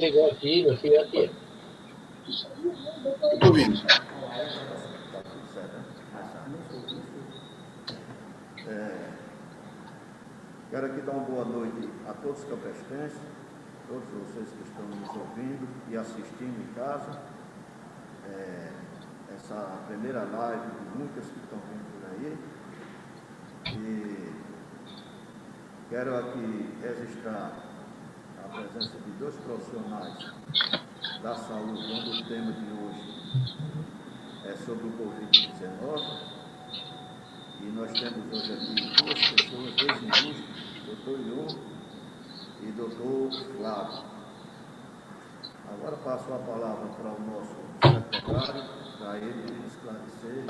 Ligou aqui, meu filho, aqui. Estou ouvindo. Quero aqui dar uma boa noite a todos os campestenses, todos vocês que estão nos ouvindo e assistindo em casa. Essa primeira live de muitas que estão vindo por aí. E quero aqui registrar a presença de dois profissionais da saúde, onde o tema de hoje é sobre o Covid-19. E nós temos hoje aqui duas pessoas, dois ilustres, doutor Ion e doutor Flávio. Agora passo a palavra para o nosso secretário, para ele esclarecer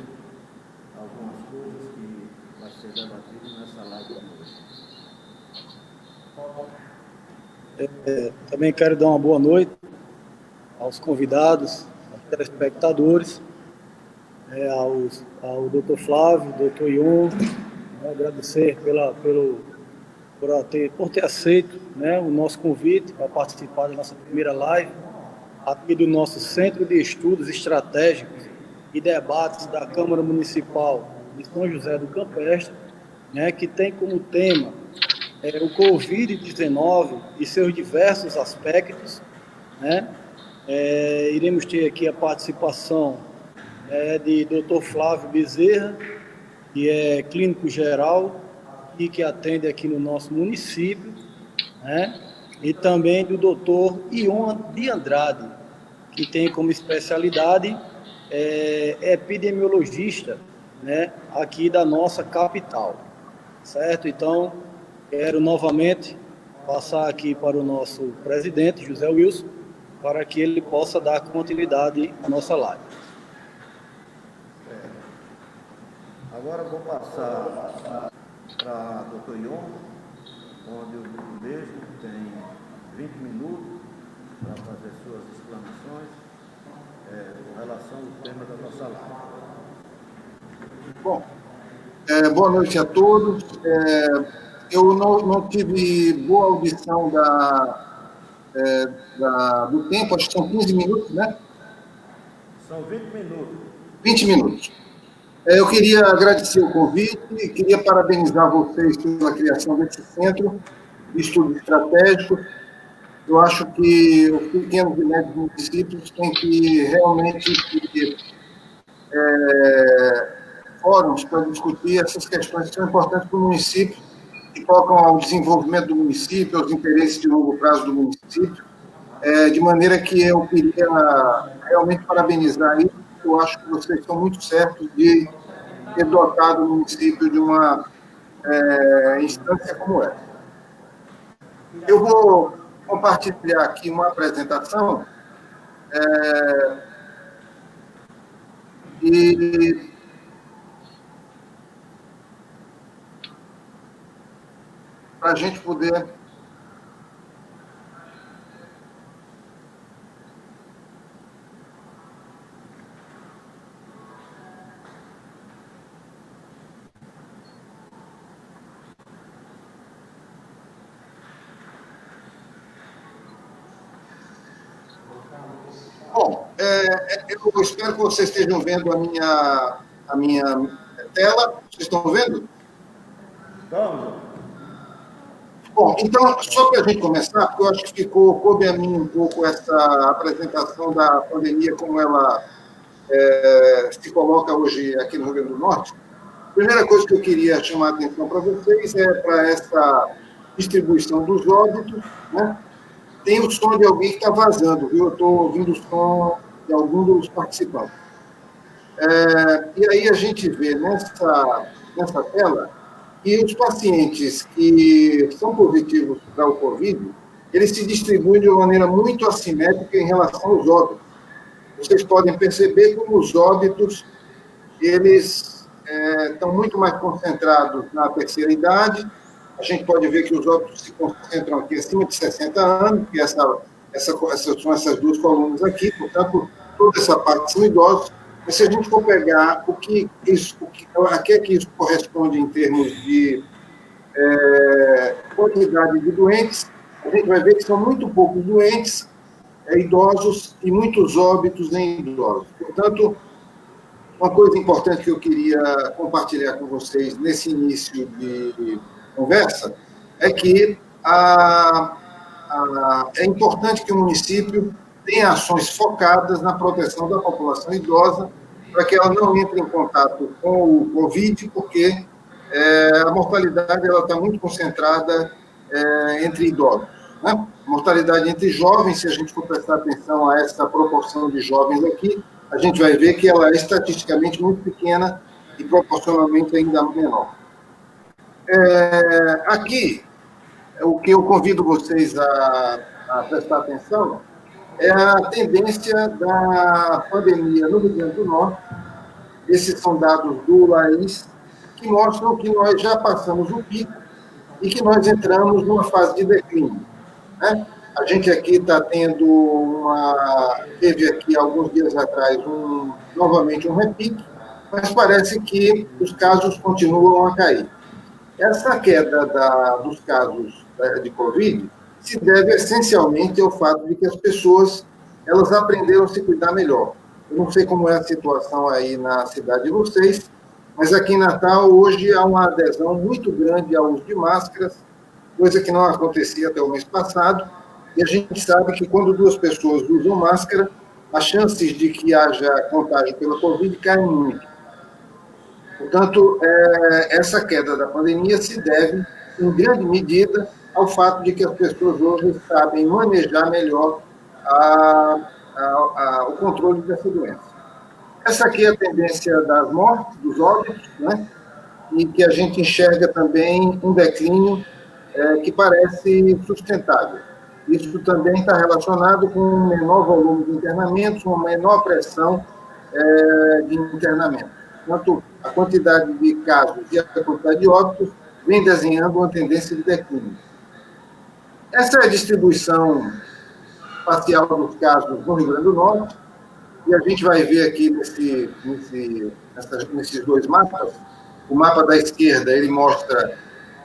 algumas coisas que vai ser debatidas nessa live de hoje. Também quero dar uma boa noite aos convidados, aos telespectadores, ao Dr. Flávio, Dr. Ion, agradecer por ter aceito, o nosso convite para participar da nossa primeira live, aqui do nosso Centro de Estudos Estratégicos e Debates da Câmara Municipal de São José do Campestre, que tem como tema o Covid-19 e seus diversos aspectos. Iremos ter aqui a participação de Dr. Flávio Bezerra, que é clínico geral e que atende aqui no nosso município, e também do Dr. Ion de Andrade, que tem como especialidade epidemiologista, aqui da nossa capital, certo? Então, quero novamente passar aqui para o nosso presidente, José Wilson, para que ele possa dar continuidade à nossa live. Agora vou passar para o Dr. Ion, onde o mesmo tem 20 minutos para fazer suas exclamações com relação ao tema da nossa live. Bom, boa noite a todos. Eu não tive boa audição do tempo, acho que são 15 minutos, né? São 20 minutos. 20 minutos. Eu queria agradecer o convite, queria parabenizar vocês pela criação desse centro de estudo estratégico. Eu acho que os pequenos e médios municípios têm que realmente ter fóruns para discutir essas questões que são importantes para o município, que tocam ao desenvolvimento do município, aos interesses de longo prazo do município, de maneira que eu queria realmente parabenizar isso. Eu acho que vocês estão muito certos de ter dotado o município de uma instância como essa. Eu vou compartilhar aqui uma apresentação e para a gente poder Bom, eu espero que vocês estejam vendo a minha tela. Vocês estão vendo? Vamos. Bom, então, só para a gente começar, porque eu acho que coube a mim um pouco essa apresentação da pandemia, como ela se coloca hoje aqui no Rio Grande do Norte. A primeira coisa que eu queria chamar a atenção para vocês é para essa distribuição dos óbitos, Tem o som de alguém que está vazando, viu? Eu estou ouvindo o som de algum dos participantes. E aí a gente vê nessa tela que os pacientes que são positivos para o Covid, eles se distribuem de uma maneira muito assimétrica em relação aos óbitos. Vocês podem perceber como os óbitos, eles estão muito mais concentrados na terceira idade. A gente pode ver que os óbitos se concentram aqui acima de 60 anos, que são essas duas colunas aqui, portanto, toda essa parte são idosos. Mas se a gente for pegar a que isso corresponde em termos de quantidade de doentes, a gente vai ver que são muito poucos doentes idosos e muitos óbitos em idosos. Portanto, uma coisa importante que eu queria compartilhar com vocês nesse início de conversa é que é importante que o município tenha ações focadas na proteção da população idosa para que ela não entre em contato com o Covid, porque a mortalidade está muito concentrada entre idosos. Né? A mortalidade entre jovens, se a gente for prestar atenção a essa proporção de jovens aqui, a gente vai ver que ela é estatisticamente muito pequena e proporcionalmente ainda menor. Aqui, o que eu convido vocês a prestar atenção é a tendência da pandemia no Rio Grande do Norte. Esses são dados do LAIS, que mostram que nós já passamos o pico e que nós entramos numa fase de declínio. Né? A gente aqui está teve aqui alguns dias atrás novamente um repique, mas parece que os casos continuam a cair. Essa queda dos casos de Covid se deve essencialmente ao fato de que as pessoas elas aprenderam a se cuidar melhor. Eu não sei como é a situação aí na cidade de vocês, mas aqui em Natal hoje há uma adesão muito grande ao uso de máscaras, coisa que não acontecia até o mês passado, e a gente sabe que quando duas pessoas usam máscara, as chances de que haja contágio pela Covid caem muito. Portanto, essa queda da pandemia se deve, em grande medida, ao fato de que as pessoas hoje sabem manejar melhor o controle dessa doença. Essa aqui é a tendência das mortes, dos óbitos, né? E que a gente enxerga também um declínio que parece sustentável. Isso também está relacionado com um menor volume de internamentos, uma menor pressão de internamento. Portanto, a quantidade de casos e a quantidade de óbitos vem desenhando uma tendência de declínio. Essa é a distribuição parcial dos casos no Rio Grande do Norte, e a gente vai ver aqui nesses dois mapas. O mapa da esquerda, ele mostra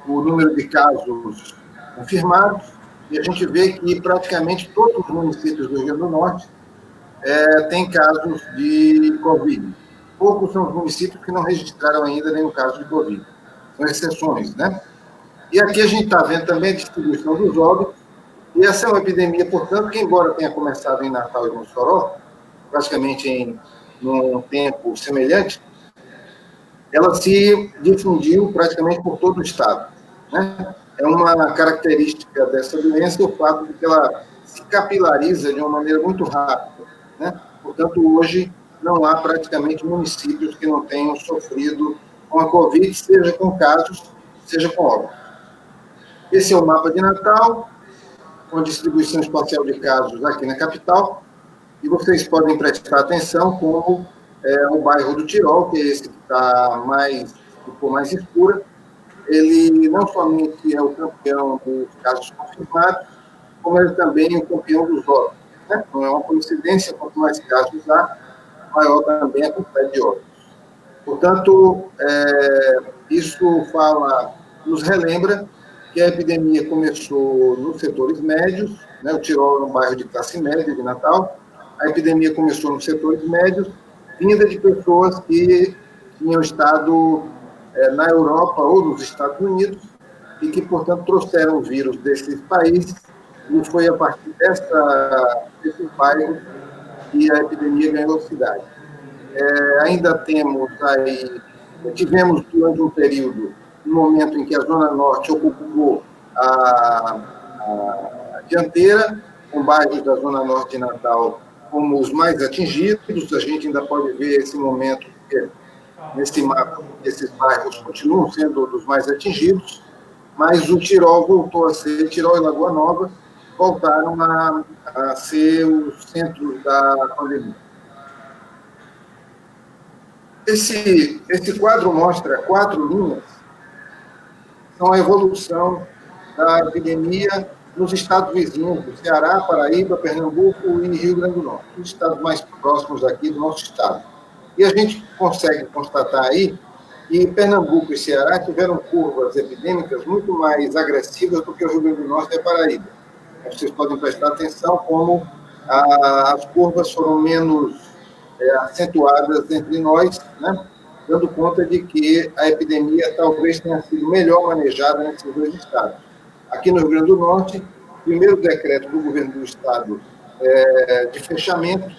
o número de casos confirmados, e a gente vê que praticamente todos os municípios do Rio Grande do Norte têm casos de Covid. Poucos são os municípios que não registraram ainda nenhum caso de Covid. São exceções, né? E aqui a gente está vendo também a distribuição dos óbitos, e essa é uma epidemia, portanto, que embora tenha começado em Natal e Mossoró, praticamente num tempo semelhante, ela se difundiu praticamente por todo o estado. Né? É uma característica dessa doença o fato de que ela se capilariza de uma maneira muito rápida. Né? Portanto, hoje não há praticamente municípios que não tenham sofrido com a Covid, seja com casos, seja com óbitos. Esse é o mapa de Natal, com a distribuição espacial de casos aqui na capital, e vocês podem prestar atenção como o bairro do Tirol, que é esse que ficou mais escura, ele não somente é o campeão dos casos confirmados, como ele também é o campeão dos óbitos. Né? Não é uma coincidência, quanto mais casos há, maior também a quantidade de óbitos. Portanto, isso nos relembra que a epidemia começou nos setores médios, né? O Tirol é um bairro de classe média de Natal, a epidemia começou nos setores médios, vinda de pessoas que tinham estado na Europa ou nos Estados Unidos e que, portanto, trouxeram o vírus desses países, e foi a partir desses bairros que a epidemia ganhou cidade. Ainda tivemos durante um período, no momento em que a Zona Norte ocupou a dianteira, com bairros da Zona Norte de Natal como os mais atingidos. A gente ainda pode ver esse momento, porque nesse mapa, esses bairros continuam sendo dos mais atingidos, mas o Tirol voltou a ser, Tirol e Lagoa Nova voltaram a ser os centros da pandemia. Esse quadro mostra 4 linhas, são a evolução da epidemia nos estados vizinhos do Ceará, Paraíba, Pernambuco e Rio Grande do Norte, os estados mais próximos aqui do nosso estado. E a gente consegue constatar aí que Pernambuco e Ceará tiveram curvas epidêmicas muito mais agressivas do que o Rio Grande do Norte e a Paraíba. Vocês podem prestar atenção como as curvas foram menos acentuadas entre nós, né? Dando conta de que a epidemia talvez tenha sido melhor manejada nesses dois estados. Aqui no Rio Grande do Norte, o primeiro decreto do governo do estado de fechamento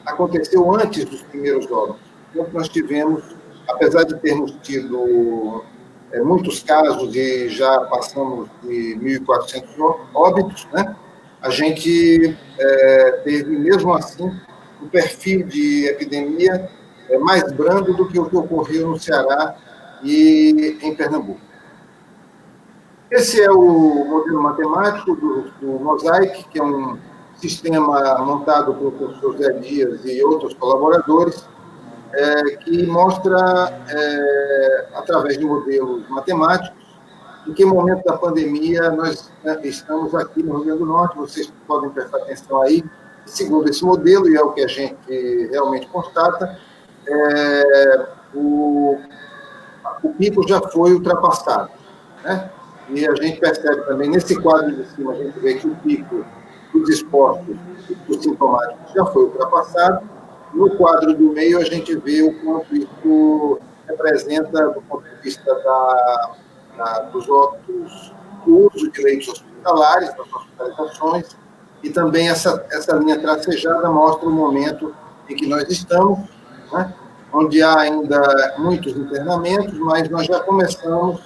aconteceu antes dos primeiros óbitos. Então, nós tivemos, apesar de termos tido muitos casos e já passamos de 1.400 óbitos, né? A gente teve, mesmo assim, um perfil de epidemia mais brando do que o que ocorreu no Ceará e em Pernambuco. Esse é o modelo matemático do Mosaic, que é um sistema montado pelo professor Zé Dias e outros colaboradores, que mostra, através de modelos matemáticos, em que momento da pandemia nós estamos aqui no Rio Grande do Norte. Vocês podem prestar atenção aí. Segundo esse modelo, e é o que a gente realmente constata, o pico já foi ultrapassado, né? E a gente percebe também, nesse quadro de cima, a gente vê que o pico dos expostos e dos sintomáticos já foi ultrapassado. No quadro do meio, a gente vê o quanto isso representa, do ponto de vista dos óbitos, o uso de leitos hospitalares, das hospitalizações, e também essa linha tracejada mostra o momento em que nós estamos, né? Onde há ainda muitos internamentos, mas nós já começamos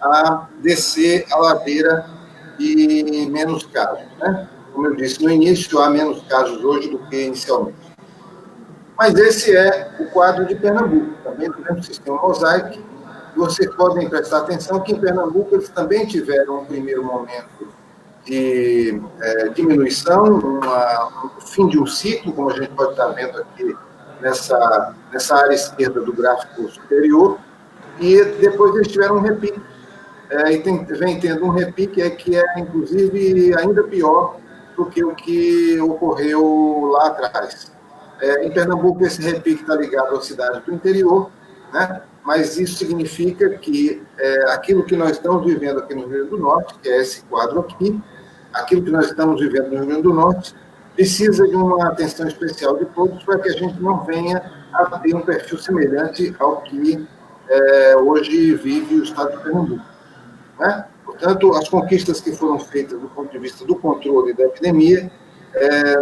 a descer a ladeira de menos casos, né? Como eu disse no início, há menos casos hoje do que inicialmente. Mas esse é o quadro de Pernambuco, também do mesmo sistema Mosaic. Vocês podem prestar atenção que em Pernambuco eles também tiveram um primeiro momento de diminuição, um fim de um ciclo, como a gente pode estar vendo aqui nessa área esquerda do gráfico superior, e depois eles tiveram um repique. E vem tendo um repique que é, inclusive, ainda pior do que o que ocorreu lá atrás. Em Pernambuco, esse repique está ligado às cidades do interior, né? Mas isso significa que aquilo que nós estamos vivendo aqui no Rio Grande do Norte, que é esse quadro aqui, aquilo que nós estamos vivendo no Rio Grande do Norte, precisa de uma atenção especial de todos para que a gente não venha a ter um perfil semelhante ao que hoje vive o estado de Pernambuco, né? Portanto, as conquistas que foram feitas do ponto de vista do controle da epidemia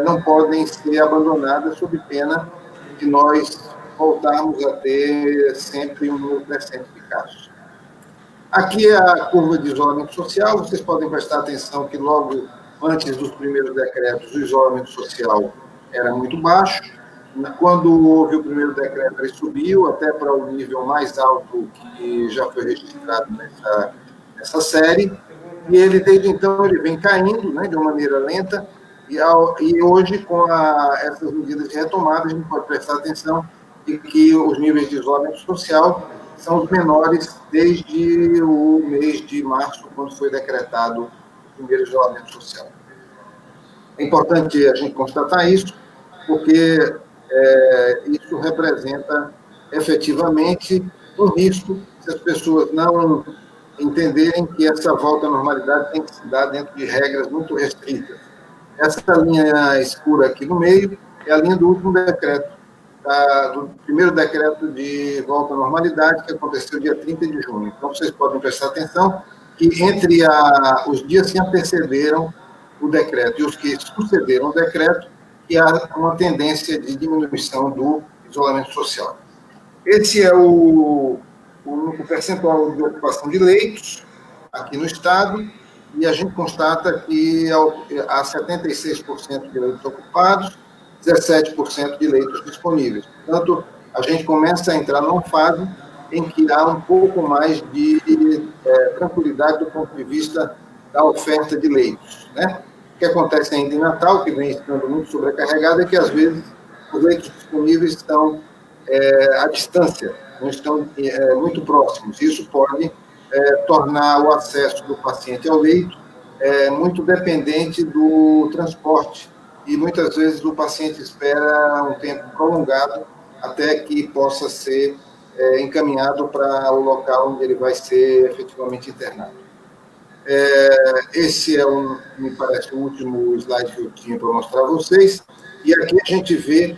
não podem ser abandonadas sob pena de nós voltarmos a ter sempre um número crescente de casos. Aqui é a curva de isolamento social. Vocês podem prestar atenção que logo antes dos primeiros decretos, o isolamento social era muito baixo. Quando houve o primeiro decreto, ele subiu até para o nível mais alto que já foi registrado nessa série. E ele, desde então, ele vem caindo, né, de uma maneira lenta. E hoje, com essas medidas de retomada, a gente pode prestar atenção de que os níveis de isolamento social são os menores desde o mês de março, quando foi decretado o primeiro isolamento social. É importante a gente constatar isso, porque isso representa efetivamente um risco se as pessoas não entenderem que essa volta à normalidade tem que se dar dentro de regras muito restritas. Essa linha escura aqui no meio é a linha do último decreto, do primeiro decreto de volta à normalidade, que aconteceu dia 30 de junho. Então, vocês podem prestar atenção que entre os dias que antecederam o decreto e os que sucederam o decreto, que há uma tendência de diminuição do isolamento social. Esse é o percentual de ocupação de leitos aqui no estado, e a gente constata que há 76% de leitos ocupados, 17% de leitos disponíveis. Portanto, a gente começa a entrar numa fase em que há um pouco mais de tranquilidade do ponto de vista da oferta de leitos, né? O que acontece ainda em Natal, que vem estando muito sobrecarregado, é que, às vezes, os leitos disponíveis estão à distância, não estão muito próximos. Isso pode tornar o acesso do paciente ao leito muito dependente do transporte, e muitas vezes o paciente espera um tempo prolongado até que possa ser encaminhado para o local onde ele vai ser efetivamente internado. Esse é, me parece, o último slide que eu tinha para mostrar a vocês. E aqui a gente vê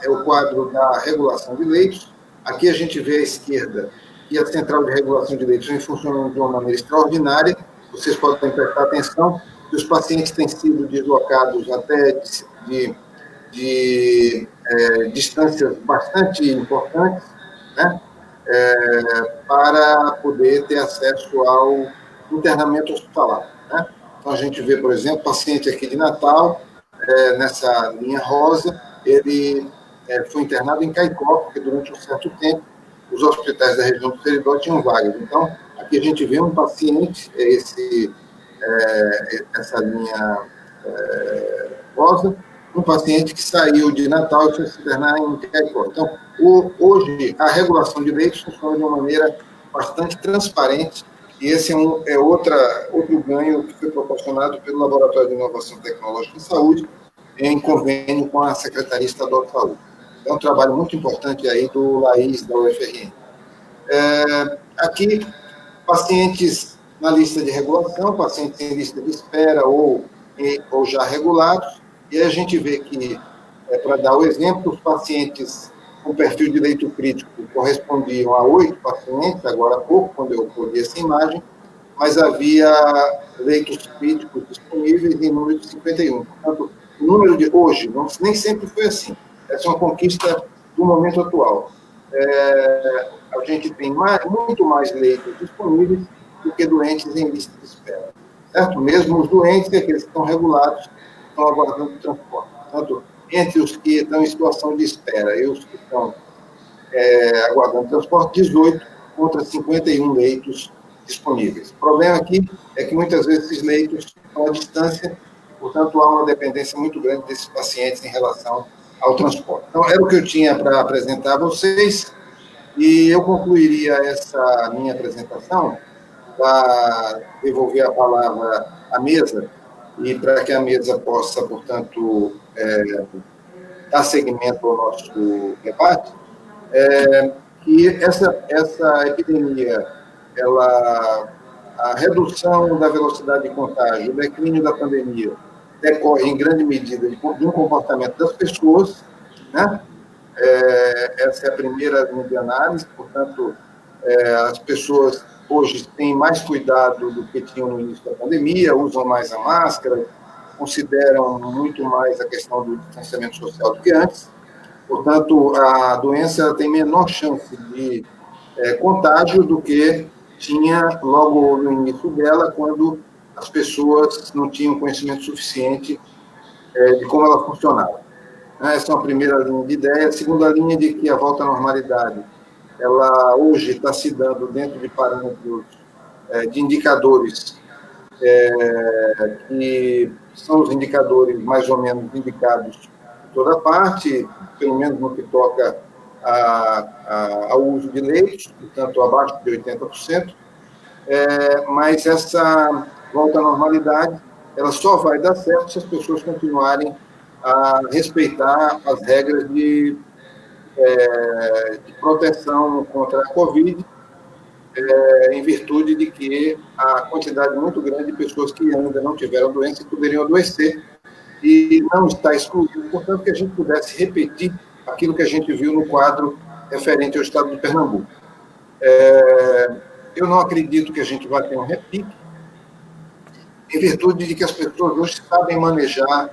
o quadro da regulação de leitos. Aqui a gente vê à esquerda que a central de regulação de leitos vem funcionando de uma maneira extraordinária. Vocês podem prestar atenção que os pacientes têm sido deslocados até de distâncias bastante importantes, né? Para poder ter acesso ao internamento hospitalar, né? Então, a gente vê, por exemplo, paciente aqui de Natal, nessa linha rosa, ele foi internado em Caicó, porque durante um certo tempo os hospitais da região do Seridó tinham vagas. Então, aqui a gente vê um paciente, essa linha rosa, um paciente que saiu de Natal e foi se internar em Caicó. Então, hoje, a regulação de leitos funciona de uma maneira bastante transparente, e esse é outro ganho que foi proporcionado pelo Laboratório de Inovação Tecnológica em Saúde, em convênio com a Secretaria Estadual de Saúde. É um trabalho muito importante aí do Laís, da UFRN. Aqui, pacientes na lista de regulação, pacientes em lista de espera ou já regulados, e a gente vê que, para dar o exemplo, os pacientes com perfil de leito crítico correspondiam a 8 pacientes, agora há pouco, quando eu colhi essa imagem, mas havia leitos críticos disponíveis em número de 51. Portanto, o número de hoje, nem sempre foi assim. Essa é uma conquista do momento atual. A gente tem muito mais leitos disponíveis do que doentes em lista de espera. Certo? Mesmo os doentes, aqueles que estão regulados, estão aguardando transporte. Portanto, entre os que estão em situação de espera e os que estão aguardando transporte, 18 contra 51 leitos disponíveis. O problema aqui é que muitas vezes esses leitos estão à distância, portanto, há uma dependência muito grande desses pacientes em relação ao transporte. Então, era o que eu tinha para apresentar a vocês, e eu concluiria essa minha apresentação para devolver a palavra à mesa, e para que a mesa possa, portanto, dar seguimento ao nosso debate, que essa epidemia, a redução da velocidade de contágio, o declínio da pandemia, decorre em grande medida de um comportamento das pessoas, né? Essa é a primeira linha de análise, portanto, as pessoas hoje têm mais cuidado do que tinham no início da pandemia, usam mais a máscara, consideram muito mais a questão do distanciamento social do que antes. Portanto, a doença tem menor chance de contágio do que tinha logo no início dela, quando as pessoas não tinham conhecimento suficiente de como ela funcionava. Essa é uma primeira linha de ideia. A segunda linha de que a volta à normalidade, ela hoje está se dando dentro de parâmetros de indicadores que são os indicadores mais ou menos indicados em toda parte, pelo menos no que toca ao uso de leitos, portanto, abaixo de 80%, mas essa volta à normalidade, ela só vai dar certo se as pessoas continuarem a respeitar as regras de proteção contra a Covid, em virtude de que a quantidade muito grande de pessoas que ainda não tiveram doença e poderiam adoecer, e não está excluído, portanto, que a gente pudesse repetir aquilo que a gente viu no quadro referente ao estado de Pernambuco. Eu não acredito que a gente vai ter um repique, em virtude de que as pessoas hoje sabem manejar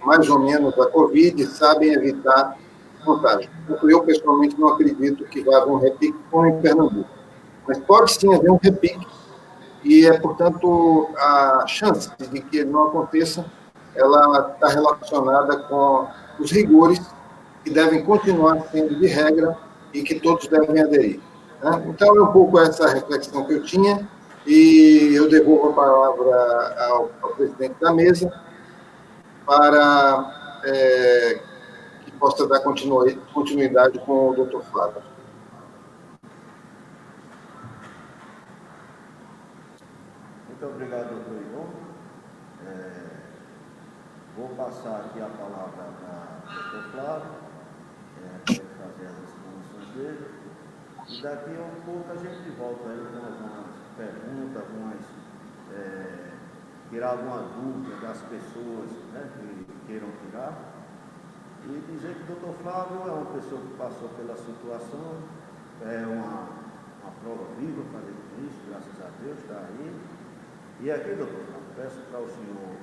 mais ou menos a Covid, sabem evitar contágio. Portanto, eu, pessoalmente, não acredito que vai haver um repique como em Pernambuco. Mas pode sim haver um repique, e portanto, a chance de que ele não aconteça, ela está relacionada com os rigores que devem continuar sendo de regra e que todos devem aderir. Né? Então, é um pouco essa reflexão que eu tinha, e eu devolvo a palavra ao presidente da mesa para que possa dar continuidade com o doutor Flávio. Muito obrigado, doutor Ion. Vou passar aqui a palavra para o doutor Flávio, para ele fazer as exposições dele, e daqui a um pouco a gente volta aí com algumas perguntas, tirar alguma dúvida das pessoas, né, que queiram tirar. E dizer que o doutor Flávio é uma pessoa que passou pela situação, é uma prova viva fazer com isso, graças a Deus, está aí. E aqui, doutor Flávio, peço para o senhor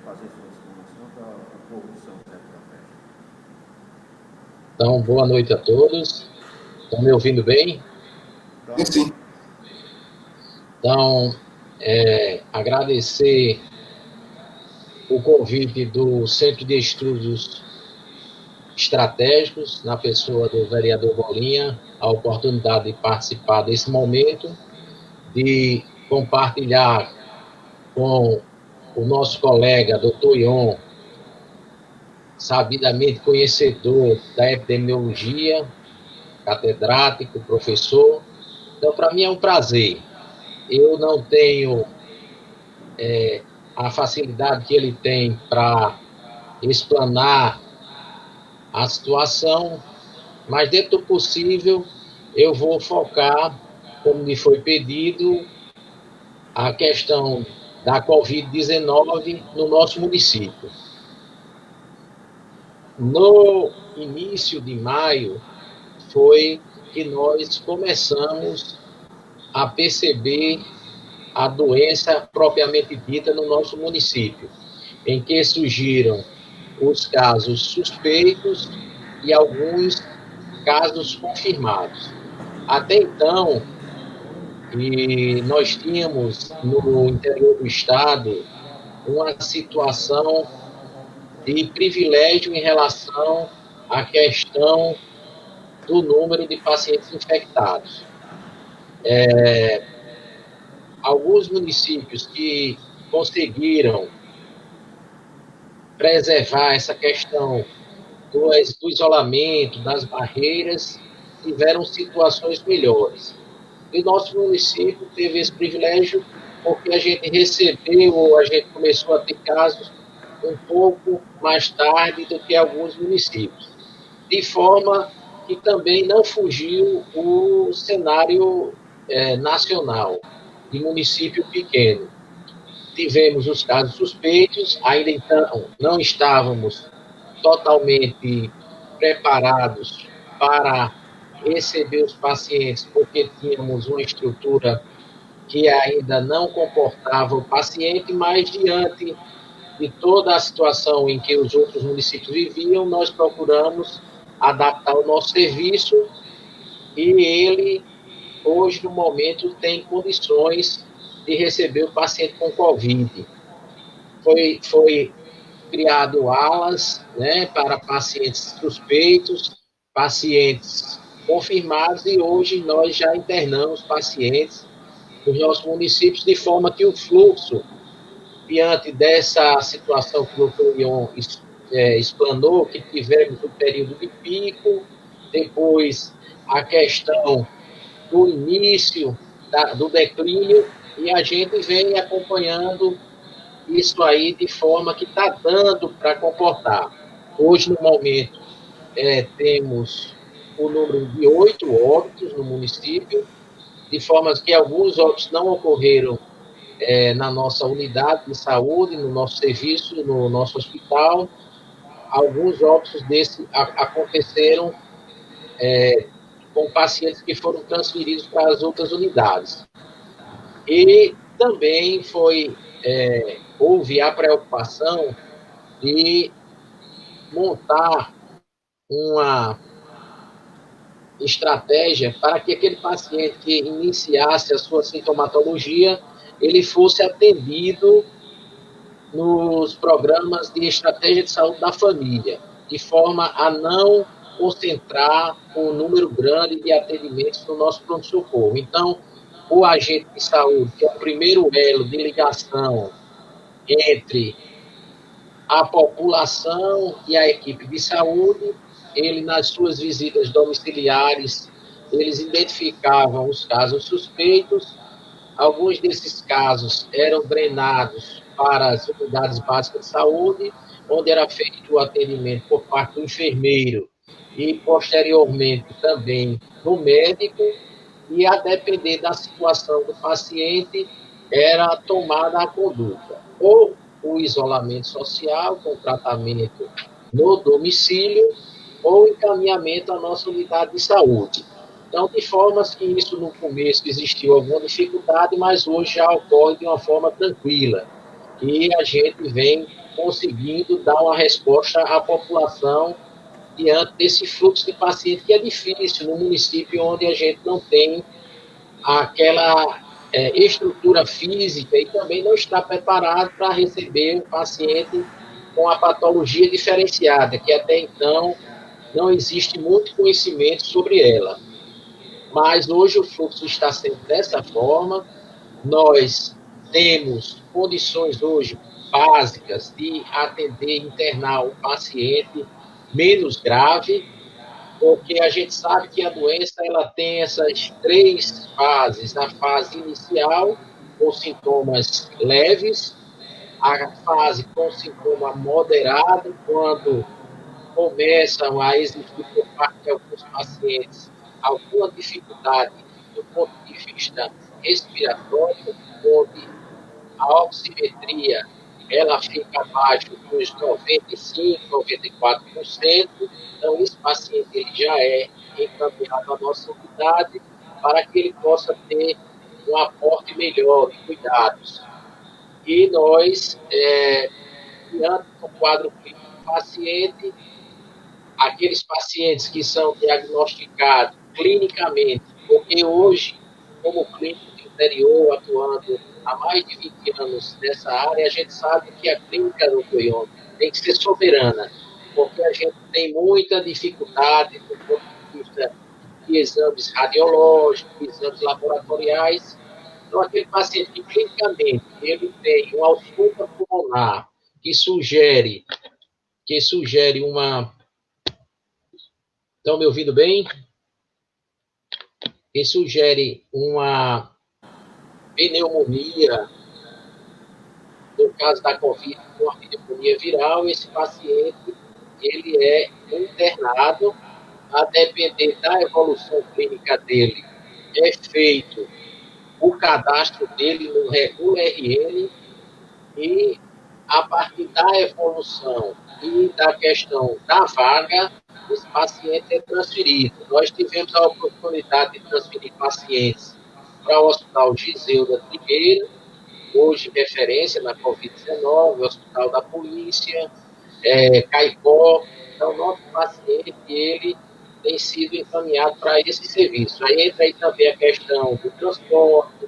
fazer sua explanação para o povo de São José da Festa. Então, boa noite a todos. Estão me ouvindo bem? Sim. Então, agradecer o convite do Centro de Estudos Estratégicos, na pessoa do vereador Bolinha, a oportunidade de participar desse momento, de compartilhar com o nosso colega, doutor Ion, sabidamente conhecedor da epidemiologia, catedrático, professor. Então, para mim é um prazer. Eu não tenho a facilidade que ele tem para explanar a situação, mas dentro do possível eu vou focar, como me foi pedido, a questão da Covid-19 no nosso município. No início de maio foi que nós começamos a perceber a doença propriamente dita no nosso município, em que surgiram os casos suspeitos e alguns casos confirmados. Até então, nós tínhamos no interior do estado uma situação de privilégio em relação à questão do número de pacientes infectados. Alguns municípios que conseguiram preservar essa questão do isolamento, das barreiras, tiveram situações melhores. E o nosso município teve esse privilégio porque a gente começou a ter casos um pouco mais tarde do que alguns municípios. De forma que também não fugiu o cenário nacional de município pequeno. Tivemos os casos suspeitos, ainda então não estávamos totalmente preparados para receber os pacientes, porque tínhamos uma estrutura que ainda não comportava o paciente, mas diante de toda a situação em que os outros municípios viviam, nós procuramos adaptar o nosso serviço e ele, hoje, no momento, tem condições de receber o paciente com Covid. Foi criado alas, né, para pacientes suspeitos, pacientes confirmados, e hoje nós já internamos pacientes nos nossos municípios, de forma que o fluxo, diante dessa situação que o Dr. Ion explanou, que tivemos um período de pico, depois a questão do início do declínio, e a gente vem acompanhando isso aí de forma que está dando para comportar. Hoje, no momento, temos o número de 8 óbitos no município, de forma que alguns óbitos não ocorreram na nossa unidade de saúde, no nosso serviço, no nosso hospital. Alguns óbitos desses aconteceram com pacientes que foram transferidos para as outras unidades. E também houve a preocupação de montar uma estratégia para que aquele paciente que iniciasse a sua sintomatologia, ele fosse atendido nos programas de estratégia de saúde da família, de forma a não concentrar um número grande de atendimentos no nosso pronto-socorro. Então, o agente de saúde, que é o primeiro elo de ligação entre a população e a equipe de saúde, ele, nas suas visitas domiciliares, eles identificavam os casos suspeitos. Alguns desses casos eram drenados para as unidades básicas de saúde, onde era feito o atendimento por parte do enfermeiro e, posteriormente, também do médico. e, a depender da situação do paciente, era tomada a conduta, ou o isolamento social, com tratamento no domicílio, ou encaminhamento à nossa unidade de saúde. Então, de formas que isso no começo existiu alguma dificuldade, mas hoje já ocorre de uma forma tranquila. E a gente vem conseguindo dar uma resposta à população diante desse fluxo de paciente que é difícil no município onde a gente não tem aquela estrutura física e também não está preparado para receber um paciente com a patologia diferenciada, que até então não existe muito conhecimento sobre ela. Mas hoje o fluxo está sendo dessa forma, nós temos condições hoje básicas de atender, internar o paciente menos grave, porque a gente sabe que a doença ela tem essas três fases: a fase inicial, com sintomas leves, a fase com sintoma moderado, quando começam a existir por parte de alguns pacientes alguma dificuldade do ponto de vista respiratório, onde a oximetria ela fica abaixo dos 95%, 94%, então esse paciente ele já é encaminhado à nossa unidade para que ele possa ter um aporte melhor de cuidados. E nós, diante do quadro clínico do paciente, aqueles pacientes que são diagnosticados clinicamente, porque hoje, como clínico de interior, atuando há mais de 20 anos nessa área, a gente sabe que a clínica do Goiônio tem que ser soberana, porque a gente tem muita dificuldade do ponto de vista de exames radiológicos, exames laboratoriais. Então, aquele paciente que clinicamente ele tem uma ausculta pulmonar que sugere uma... Estão me ouvindo bem? Que sugere uma pneumonia, no caso da Covid, uma pneumonia viral, esse paciente ele é internado, a depender da evolução clínica dele, é feito o cadastro dele no Regula-RN e, a partir da evolução e da questão da vaga, esse paciente é transferido. Nós tivemos a oportunidade de transferir pacientes para o Hospital Giseuda Trigueiro, hoje referência na Covid-19, o Hospital da Polícia, Caicó. Então, nosso paciente, ele tem sido encaminhado para esse serviço. Aí entra aí também a questão do transporte,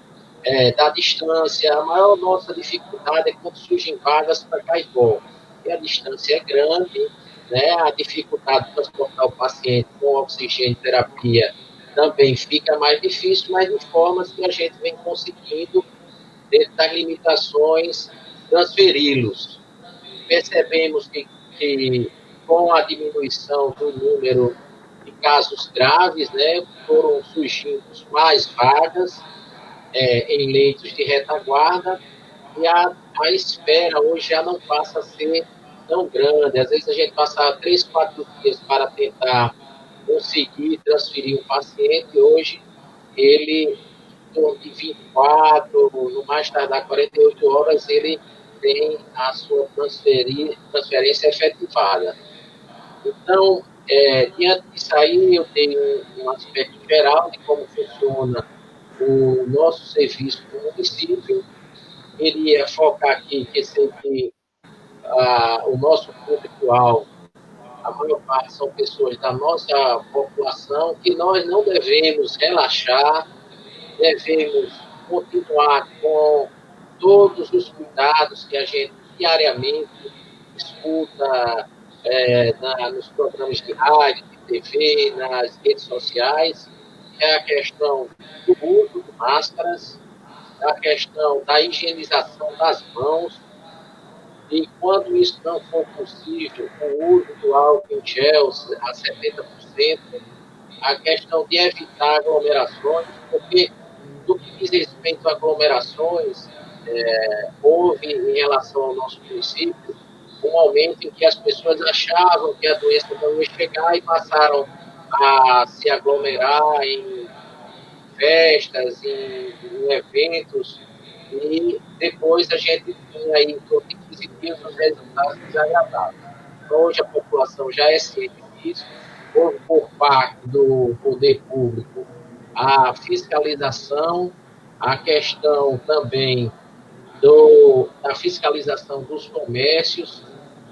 da distância. A maior nossa dificuldade é quando surgem vagas para Caicó. E a distância é grande, né? A dificuldade de transportar o paciente com oxigênio terapia também fica mais difícil, mas de formas que a gente vem conseguindo, dentro das limitações, transferi-los. Percebemos que com a diminuição do número de casos graves, né, foram surgindo mais vagas em leitos de retaguarda, e a espera hoje já não passa a ser tão grande. Às vezes a gente passa 3, 4 dias para tentar conseguir transferir um paciente, hoje ele, em torno de 24, no mais tardar 48 horas, ele tem a sua transferência efetivada. Então, diante disso aí, eu tenho um aspecto geral de como funciona o nosso serviço no município. Iria focar aqui que sempre o nosso público-alvo, a maior parte são pessoas da nossa população, que nós não devemos relaxar, devemos continuar com todos os cuidados que a gente diariamente escuta nos programas de rádio, de TV, nas redes sociais, que é a questão do uso de máscaras, a questão da higienização das mãos, e quando isso não for possível, o uso do álcool em gel a 70%, a questão de evitar aglomerações, porque no que diz respeito a aglomerações, houve em relação ao nosso município um momento em que as pessoas achavam que a doença não ia chegar e passaram a se aglomerar em festas, em eventos, e depois a gente tem aí, por 15 dias, os resultados desagradáveis. Então, hoje a população já é ciente disso, por parte do poder público, a fiscalização, a questão também da fiscalização dos comércios,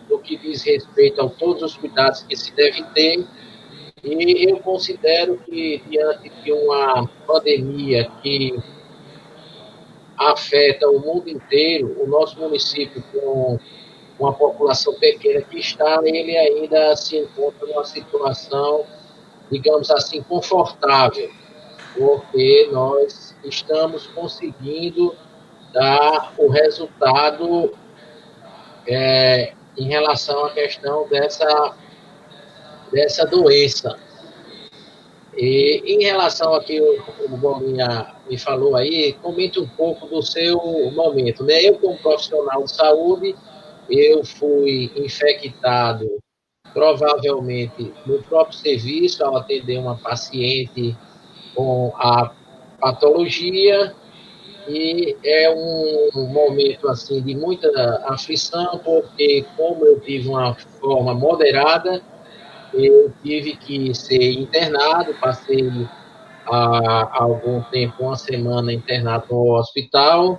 do que diz respeito a todos os cuidados que se devem ter, e eu considero que, diante de uma pandemia que afeta o mundo inteiro, o nosso município, com uma população pequena que está, ele ainda se encontra numa situação, digamos assim, confortável, porque nós estamos conseguindo dar o resultado em relação à questão dessa doença. E em relação ao que o Bolinha me falou aí, comente um pouco do seu momento, né? Eu, como profissional de saúde, eu fui infectado, provavelmente, no próprio serviço, ao atender uma paciente com a patologia, e é um momento, assim, de muita aflição, porque como eu tive uma forma moderada, eu tive que ser internado, passei há algum tempo, uma semana internado no hospital,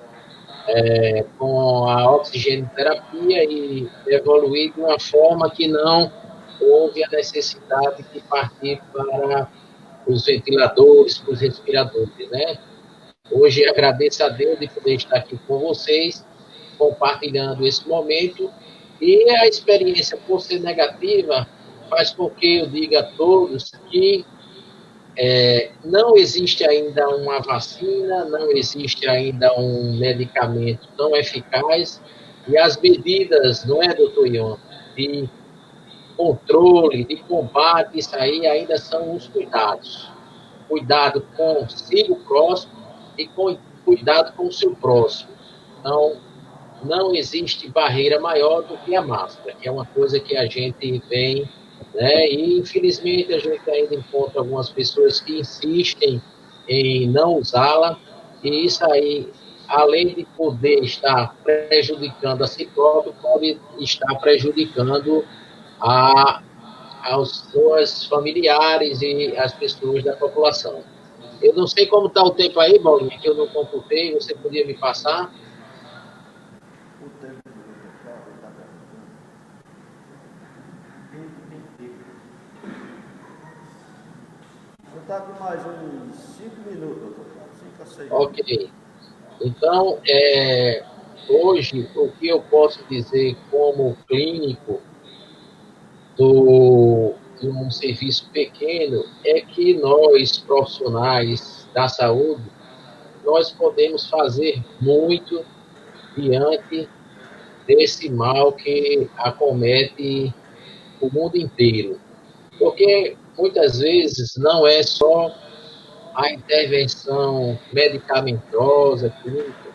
com a oxigenoterapia, e evoluí de uma forma que não houve a necessidade de partir para os ventiladores, para os respiradores, né? Hoje agradeço a Deus de poder estar aqui com vocês, compartilhando esse momento, e a experiência, por ser negativa, faz com que eu diga a todos que não existe ainda uma vacina, não existe ainda um medicamento tão eficaz, e as medidas, não é, doutor Ion, de controle, de combate, isso aí ainda são os cuidados. Cuidado consigo próximo e cuidado com o seu próximo. Então, não existe barreira maior do que a máscara, que é uma coisa que a gente vem, né? E infelizmente a gente ainda encontra algumas pessoas que insistem em não usá-la, e isso aí, além de poder estar prejudicando a si próprio, pode estar prejudicando aos seus familiares e às pessoas da população. Eu não sei como está o tempo aí, Bolinha, que eu não computei, você podia me passar? O tempo do local está perguntando. Você está com mais uns 5 minutos, doutor. 5 a 6 minutos. Ok. Então, hoje, o que eu posso dizer como clínico de um serviço pequeno é que nós, profissionais da saúde, nós podemos fazer muito diante desse mal que acomete o mundo inteiro. Porque muitas vezes não é só a intervenção medicamentosa, clínica,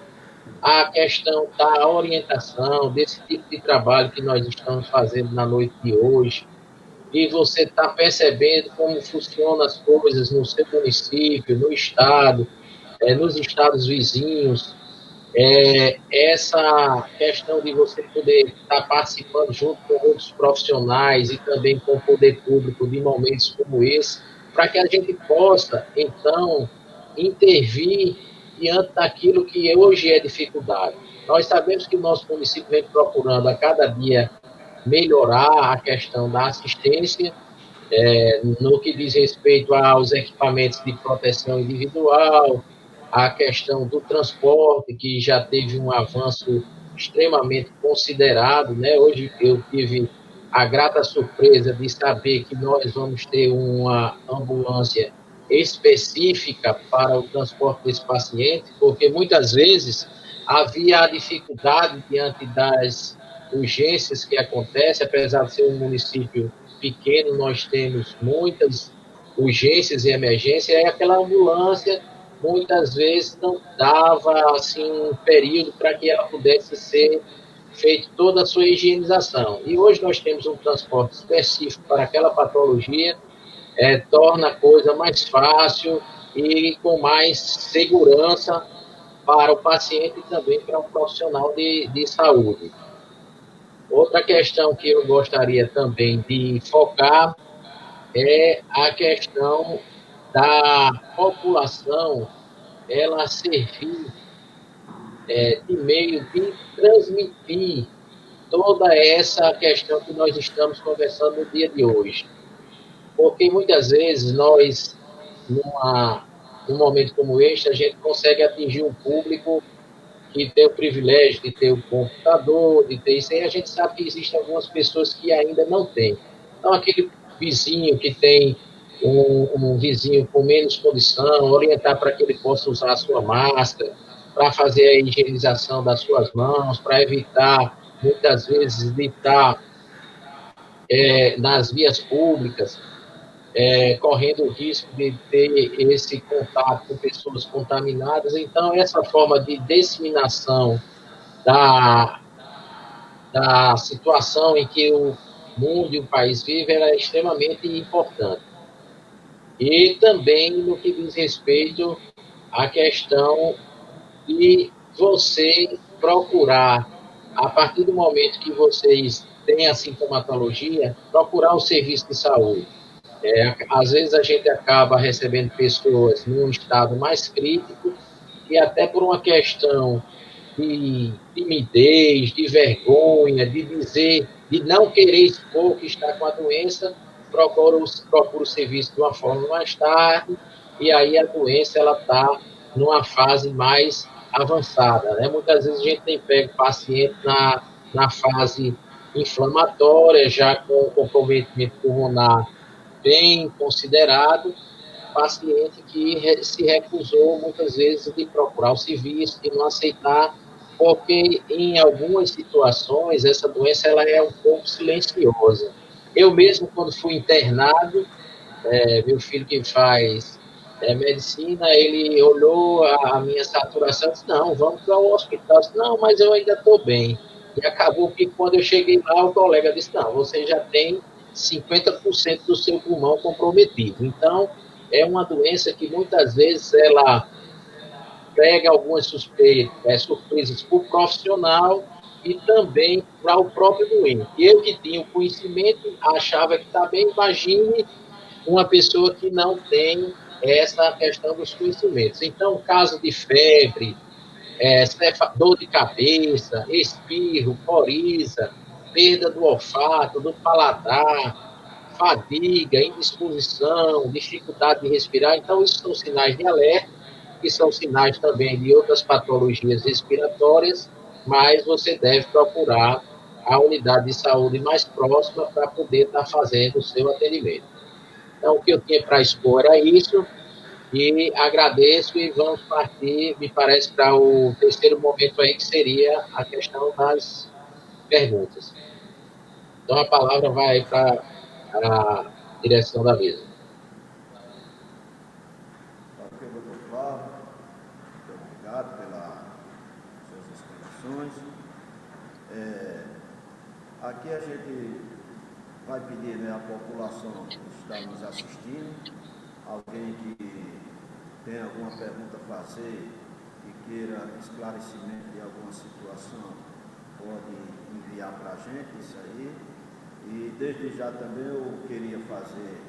a questão da orientação, desse tipo de trabalho que nós estamos fazendo na noite de hoje, e você está percebendo como funcionam as coisas no seu município, no estado, nos estados vizinhos, essa questão de você poder estar participando junto com outros profissionais e também com o poder público de momentos como esse, para que a gente possa, então, intervir diante daquilo que hoje é dificuldade. Nós sabemos que o nosso município vem procurando a cada dia melhorar a questão da assistência, no que diz respeito aos equipamentos de proteção individual, a questão do transporte, que já teve um avanço extremamente considerado, né? Hoje eu tive a grata surpresa de saber que nós vamos ter uma ambulância específica para o transporte desse paciente, porque muitas vezes havia a dificuldade diante das urgências que acontecem, apesar de ser um município pequeno, nós temos muitas urgências e emergências, e aquela ambulância muitas vezes não dava assim um período para que ela pudesse ser feita toda a sua higienização. E hoje nós temos um transporte específico para aquela patologia, torna a coisa mais fácil, e com mais segurança para o paciente e também para o profissional de saúde. Outra questão que eu gostaria também de focar é a questão da população ela servir de meio de transmitir toda essa questão que nós estamos conversando no dia de hoje. Porque muitas vezes nós, num momento como este, a gente consegue atingir um público que tem o privilégio de ter o computador, de ter isso aí, a gente sabe que existem algumas pessoas que ainda não têm. Então, aquele vizinho que tem um vizinho com menos condição, orientar para que ele possa usar a sua máscara, para fazer a higienização das suas mãos, para evitar, muitas vezes, de estar nas vias públicas, correndo o risco de ter esse contato com pessoas contaminadas. Então, essa forma de disseminação da, da situação em que o mundo e o país vivem era extremamente importante. E também no que diz respeito à questão de você procurar, a partir do momento que vocês têm a sintomatologia, procurar o serviço de saúde. Às vezes a gente acaba recebendo pessoas num estado mais crítico e até por uma questão de timidez, de vergonha, de dizer, de não querer expor que está com a doença, procura o serviço de uma forma mais tarde, e aí a doença ela está numa fase mais avançada. Né? Muitas vezes a gente tem pego paciente na fase inflamatória, já com comprometimento pulmonar bem considerado, paciente que se recusou muitas vezes de procurar o serviço, de não aceitar, porque em algumas situações essa doença ela é um pouco silenciosa. Eu mesmo, quando fui internado, meu filho que faz medicina, ele olhou a minha saturação e disse, não, vamos para o hospital. Eu disse, não, mas eu ainda estou bem. E acabou que quando eu cheguei lá, o colega disse, não, você já tem 50% do seu pulmão comprometido. Então, é uma doença que muitas vezes ela pega algumas surpresas para o profissional e também para o próprio doente. Eu que tinha o conhecimento, achava que está bem, imagine uma pessoa que não tem essa questão dos conhecimentos. Então, caso de febre, dor de cabeça, espirro, coriza, perda do olfato, do paladar, fadiga, indisposição, dificuldade de respirar. Então, isso são sinais de alerta, que são sinais também de outras patologias respiratórias, mas você deve procurar a unidade de saúde mais próxima para poder estar fazendo o seu atendimento. Então, o que eu tinha para expor era isso, e agradeço e vamos partir, me parece, para o terceiro momento aí, que seria a questão das perguntas. Então, a palavra vai para a direção da mesa. Ok, doutor Flávio, muito obrigado pelas suas explicações. Aqui a gente vai pedir, né, à população que está nos assistindo, alguém que tem alguma pergunta a fazer e queira esclarecimento de alguma situação, pode enviar para a gente isso aí. E desde já também eu queria fazer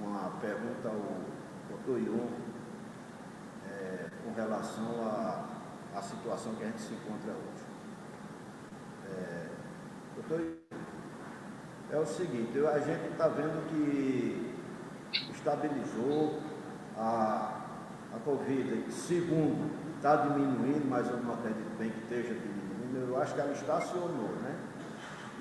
uma pergunta ao doutor Ion com relação à situação que a gente se encontra hoje. Doutor Ion, é o seguinte, a gente está vendo que estabilizou a Covid, segundo, está diminuindo, mas eu não acredito bem que esteja diminuindo, eu acho que ela estacionou, né?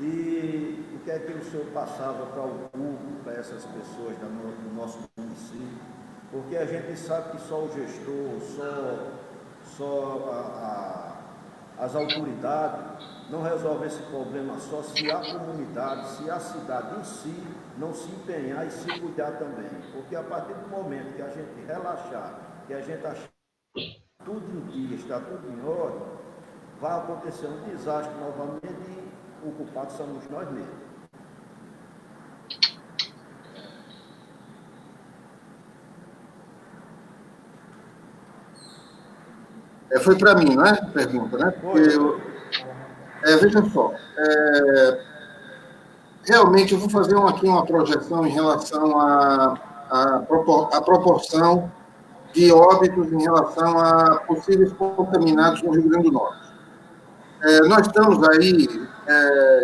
E o que é que o senhor passava para o público, para essas pessoas do nosso município? Porque a gente sabe que só o gestor, as autoridades não resolvem esse problema só se a comunidade, se a cidade em si não se empenhar e se cuidar também. Porque a partir do momento que a gente relaxar, que a gente achar tudo em dia, está tudo em ordem, vai acontecer um desastre novamente e o culpado somos nós mesmos. Foi para mim, não é? Pergunta, né? Veja só, realmente eu vou fazer aqui uma projeção em relação à proporção de óbitos em relação a possíveis contaminados no Rio Grande do Norte. Nós estamos aí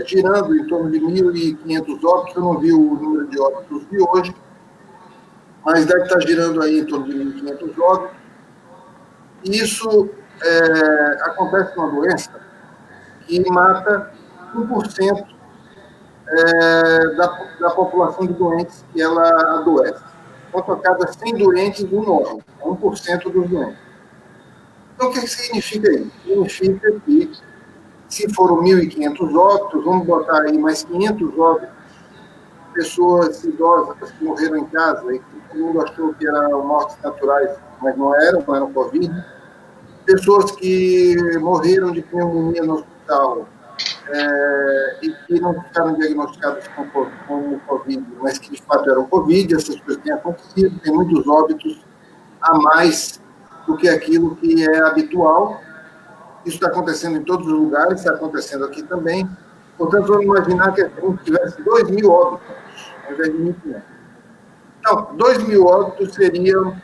girando em torno de 1.500 óbitos, eu não vi o número de óbitos de hoje, mas deve estar girando aí em torno de 1.500 óbitos. E isso acontece com uma doença que mata 1% da população de doentes que ela adoece. Então, a cada 100 doentes, um morre, 1% dos doentes. Então, o que significa isso? Significa que, se foram 1.500 óbitos, vamos botar aí mais 500 óbitos, pessoas idosas que morreram em casa e que todo mundo achou que eram mortes naturais, mas não eram Covid. Pessoas que morreram de pneumonia no hospital e que não ficaram diagnosticadas como Covid, mas que de fato eram Covid, essas coisas têm acontecido, tem muitos óbitos a mais do que aquilo que é habitual. Isso está acontecendo em todos os lugares, está acontecendo aqui também. Portanto, vamos imaginar que a gente tivesse 2.000 óbitos, ao invés de 1.500. Então, 2.000 óbitos seriam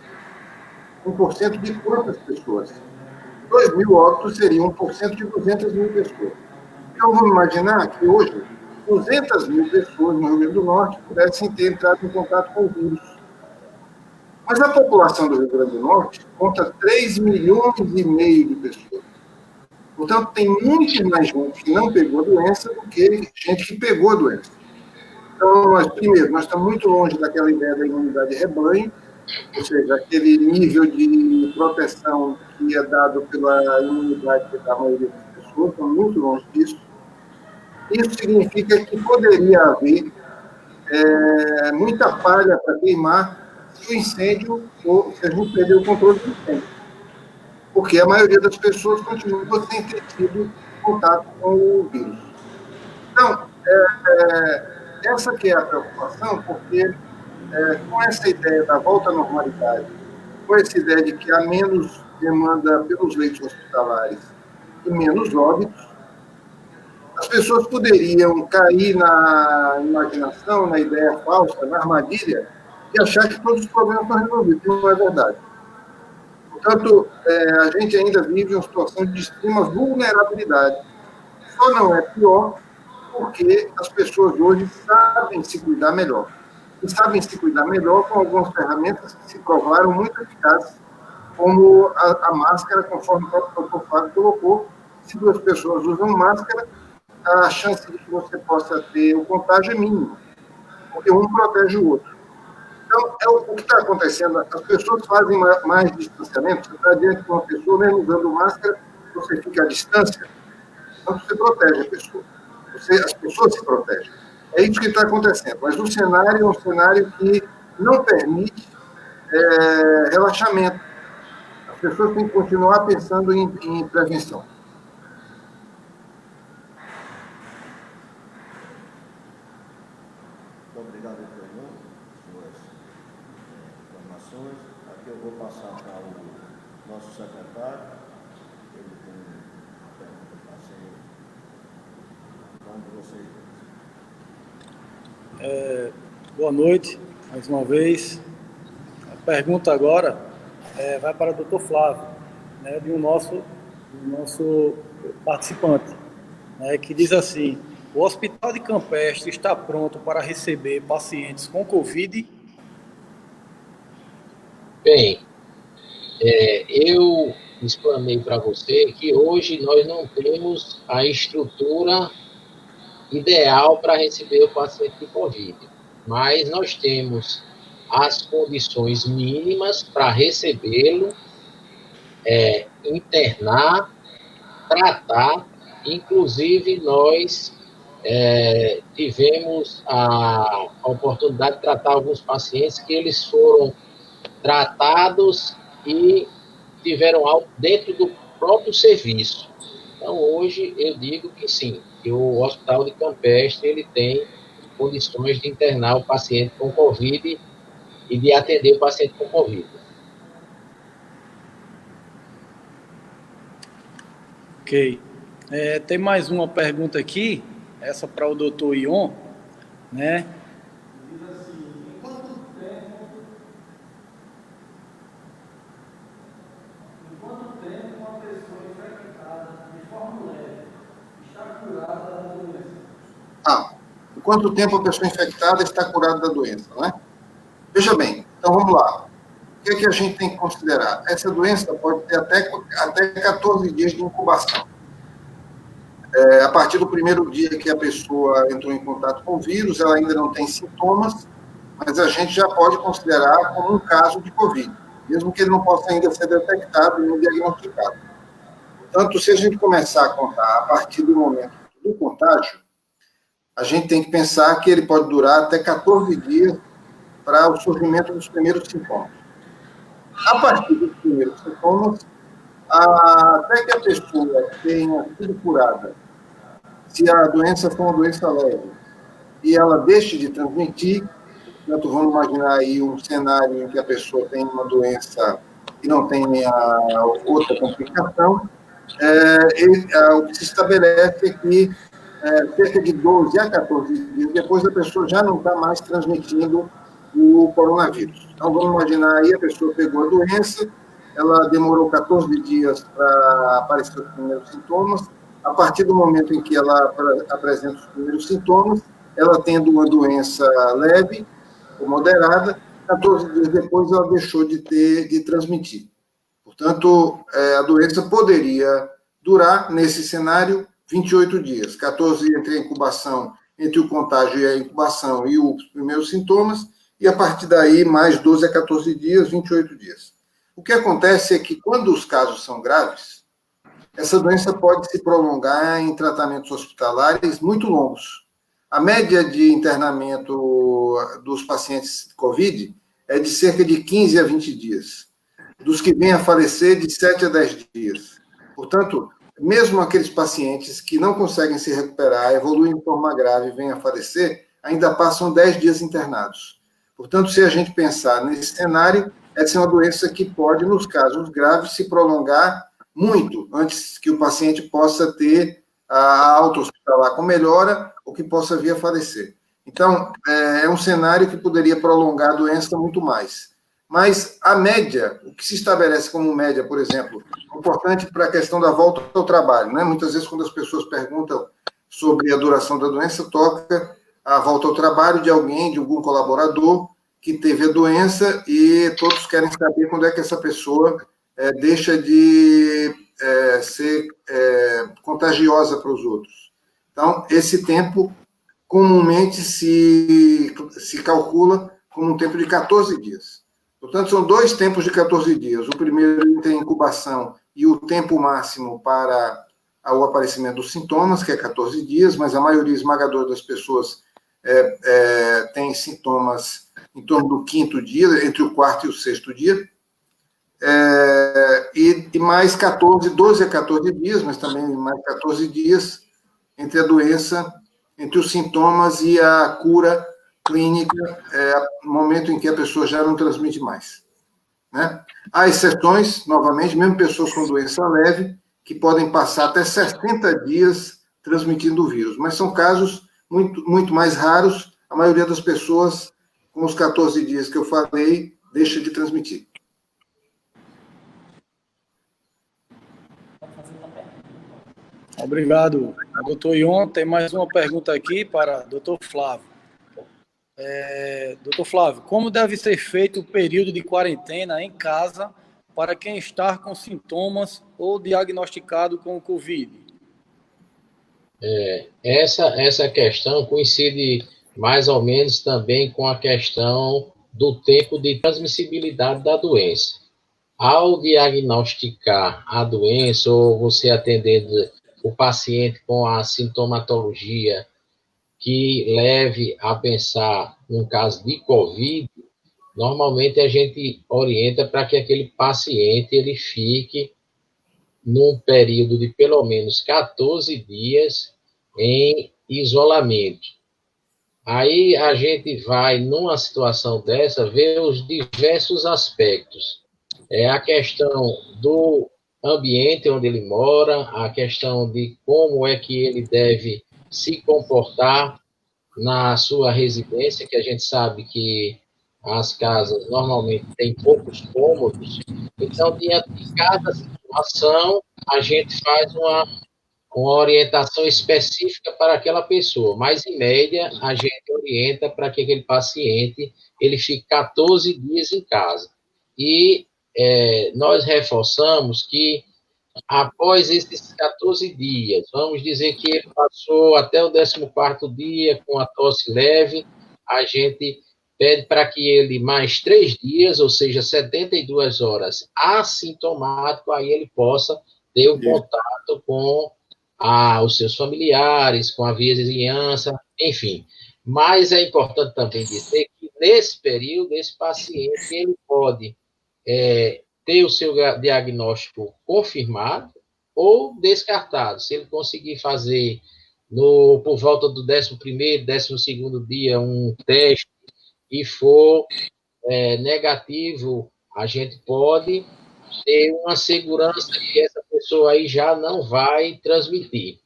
1% de quantas pessoas? 2.000 óbitos seriam 1% de 200.000 pessoas. Então, vamos imaginar que hoje 200.000 pessoas no Rio Grande do Norte pudessem ter entrado em contato com o vírus. Mas a população do Rio Grande do Norte conta 3,5 milhões de pessoas. Portanto, tem muito mais gente que não pegou a doença do que gente que pegou a doença. Então, primeiro, nós estamos muito longe daquela ideia da imunidade de rebanho, ou seja, aquele nível de proteção que é dado pela imunidade da maioria das pessoas, estamos muito longe disso. Isso significa que poderia haver muita palha para queimar se o incêndio, ou se a gente perder o controle do incêndio. Porque a maioria das pessoas continua sem ter tido contato com o vírus. Então, essa que é a preocupação, porque com essa ideia da volta à normalidade, com essa ideia de que há menos demanda pelos leitos hospitalares e menos óbitos, as pessoas poderiam cair na imaginação, na ideia falsa, na armadilha, e achar que todos os problemas estão resolvidos. Não é verdade. Portanto, a gente ainda vive uma situação de extrema vulnerabilidade. Só não é pior porque as pessoas hoje sabem se cuidar melhor. E sabem se cuidar melhor com algumas ferramentas que se provaram muito eficazes, como a máscara, conforme o próprio Fábio colocou. Se duas pessoas usam máscara, a chance de que você possa ter o contágio é mínima, porque um protege o outro. Então, o que está acontecendo, as pessoas fazem mais distanciamento, você está diante de uma pessoa, mesmo usando máscara, você fica à distância, então você protege a pessoa. As pessoas se protegem. É isso que está acontecendo. Mas o cenário é um cenário que não permite relaxamento. As pessoas têm que continuar pensando em prevenção. Muito obrigado, Fernando, pelas suas informações. Aqui eu vou passar para o nosso secretário. Ele tem uma pergunta para ser. Vamos você. Boa noite, mais uma vez. A pergunta agora vai para o Dr. Flávio, né, de um nosso participante, né, que diz assim: o Hospital de Campestre está pronto para receber pacientes com Covid? Bem, eu explanei para você que hoje nós não temos a estrutura ideal para receber o paciente de Covid, mas nós temos as condições mínimas para recebê-lo, internar, tratar. Inclusive, nós tivemos a oportunidade de tratar alguns pacientes que eles foram tratados e tiveram alta dentro do próprio serviço. Então, hoje, eu digo que sim, que o Hospital de Campestre ele tem condições de internar o paciente com Covid e de atender o paciente com Covid. Ok. Tem mais uma pergunta aqui, essa para o doutor Ion, né? Em quanto tempo a pessoa infectada está curada da doença, né? Veja bem, então vamos lá. O que é que a gente tem que considerar? Essa doença pode ter até 14 dias de incubação. A partir do primeiro dia que a pessoa entrou em contato com o vírus, ela ainda não tem sintomas, mas a gente já pode considerar como um caso de Covid, mesmo que ele não possa ainda ser detectado e diagnosticado. Portanto, se a gente começar a contar a partir do momento do contágio, a gente tem que pensar que ele pode durar até 14 dias para o surgimento dos primeiros sintomas. A partir dos primeiros sintomas, até que a pessoa tenha sido curada, se a doença for uma doença leve, e ela deixe de transmitir, portanto, vamos imaginar aí um cenário em que a pessoa tem uma doença e não tenha outra complicação, o que se estabelece é que cerca de 12 a 14 dias depois a pessoa já não está mais transmitindo o coronavírus. Então, vamos imaginar aí, a pessoa pegou a doença, ela demorou 14 dias para aparecer os primeiros sintomas. A partir do momento em que ela apresenta os primeiros sintomas, ela tendo uma doença leve ou moderada, 14 dias depois ela deixou de transmitir. Portanto, a doença poderia durar, nesse cenário, 28 dias. 14 entre a incubação, entre o contágio e a incubação e os primeiros sintomas, e a partir daí, mais 12 a 14 dias, 28 dias. O que acontece é que, quando os casos são graves, essa doença pode se prolongar em tratamentos hospitalares muito longos. A média de internamento dos pacientes COVID é de cerca de 15 a 20 dias. Dos que vêm a falecer, de 7 a 10 dias. Portanto, mesmo aqueles pacientes que não conseguem se recuperar, evoluem de forma grave e vêm a falecer, ainda passam 10 dias internados. Portanto, se a gente pensar nesse cenário, essa é uma doença que pode, nos casos graves, se prolongar muito antes que o paciente possa ter a alta hospitalar com melhora ou que possa vir a falecer. Então, é um cenário que poderia prolongar a doença muito mais. Mas a média, o que se estabelece como média, por exemplo, é importante para a questão da volta ao trabalho, né? Muitas vezes, quando as pessoas perguntam sobre a duração da doença, toca a volta ao trabalho de alguém, de algum colaborador que teve a doença, e todos querem saber quando é que essa pessoa deixa de ser contagiosa para os outros. Então, esse tempo comumente se calcula como um tempo de 14 dias. Portanto, são 2 tempos de 14 dias. O primeiro entre a incubação e o tempo máximo para o aparecimento dos sintomas, que é 14 dias, mas a maioria esmagadora das pessoas tem sintomas em torno do 5º dia, entre o 4º e o 6º dia. E mais 12 a 14 dias, mas também mais 14 dias entre a doença, entre os sintomas e a cura clínica, no momento em que a pessoa já não transmite mais. Né? Há exceções, novamente, mesmo pessoas com doença leve, que podem passar até 60 dias transmitindo o vírus, mas são casos muito, muito mais raros. A maioria das pessoas, com os 14 dias que eu falei, deixa de transmitir. Obrigado, doutor Ion. Tem mais uma pergunta aqui para o doutor Flávio. Doutor Flávio, como deve ser feito o período de quarentena em casa para quem está com sintomas ou diagnosticado com Covid? Essa questão coincide mais ou menos também com a questão do tempo de transmissibilidade da doença. Ao diagnosticar a doença, ou você atendendo o paciente com a sintomatologia que leve a pensar num caso de Covid, normalmente a gente orienta para que aquele paciente ele fique num período de pelo menos 14 dias em isolamento. Aí a gente vai, numa situação dessa, ver os diversos aspectos. A questão do ambiente onde ele mora, a questão de como é que ele deve se comportar na sua residência, que a gente sabe que as casas normalmente têm poucos cômodos. Então, diante de cada situação, a gente faz uma orientação específica para aquela pessoa, mas, em média, a gente orienta para que aquele paciente ele fique 14 dias em casa. E nós reforçamos que, após esses 14 dias, vamos dizer que ele passou até o 14º dia com a tosse leve, a gente pede para que ele mais 3 dias, ou seja, 72 horas assintomático, aí ele possa ter um contato com os seus familiares, com a vizinhança, enfim. Mas é importante também dizer que, nesse período, esse paciente ele pode ter o seu diagnóstico confirmado ou descartado. Se ele conseguir fazer, por volta do 11º, 12º dia, um teste e for negativo, a gente pode ter uma segurança que essa pessoa aí já não vai transmitir.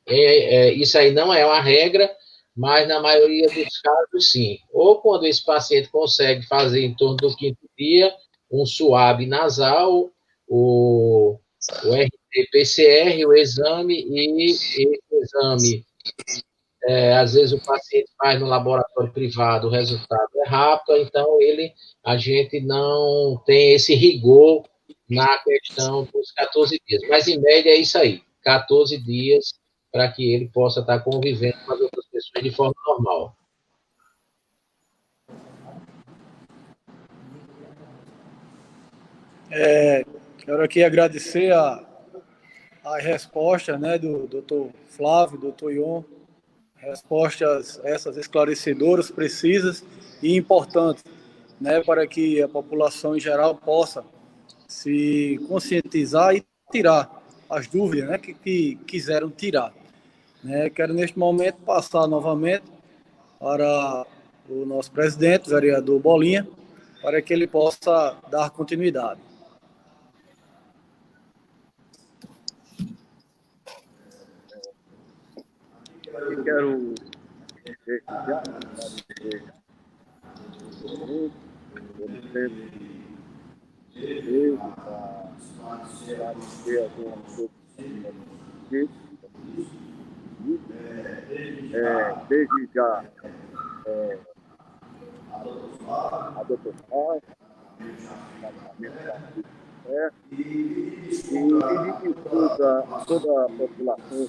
Isso aí não é uma regra, mas na maioria dos casos, sim. Ou quando esse paciente consegue fazer em torno do 5º dia, um suave nasal, o RT-PCR, o exame, e esse exame, às vezes o paciente faz no laboratório privado, o resultado é rápido, então a gente não tem esse rigor na questão dos 14 dias. Mas, em média, é isso aí, 14 dias para que ele possa estar convivendo com as outras pessoas de forma normal. Quero aqui agradecer a resposta, né, do Dr. Flávio, Dr. Ion, respostas essas esclarecedoras, precisas e importantes, né, para que a população em geral possa se conscientizar e tirar as dúvidas, né, que quiseram tirar. Né. Quero, neste momento, passar novamente para o nosso presidente, o vereador Bolinha, para que ele possa dar continuidade. Eu quero desejar agradecer desde já a doutora e toda a população,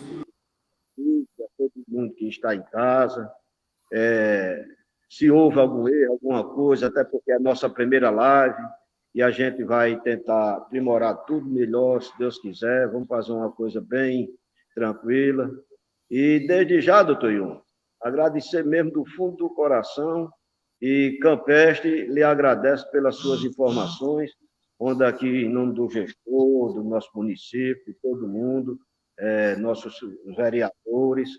todo mundo que está em casa, se houve algum erro, alguma coisa, até porque é a nossa primeira live, e a gente vai tentar aprimorar tudo melhor, se Deus quiser, vamos fazer uma coisa bem tranquila. E desde já, doutor Ion, agradecer mesmo do fundo do coração, e Campestre lhe agradece pelas suas informações, onde aqui, em nome do gestor, do nosso município, de todo mundo, nossos vereadores,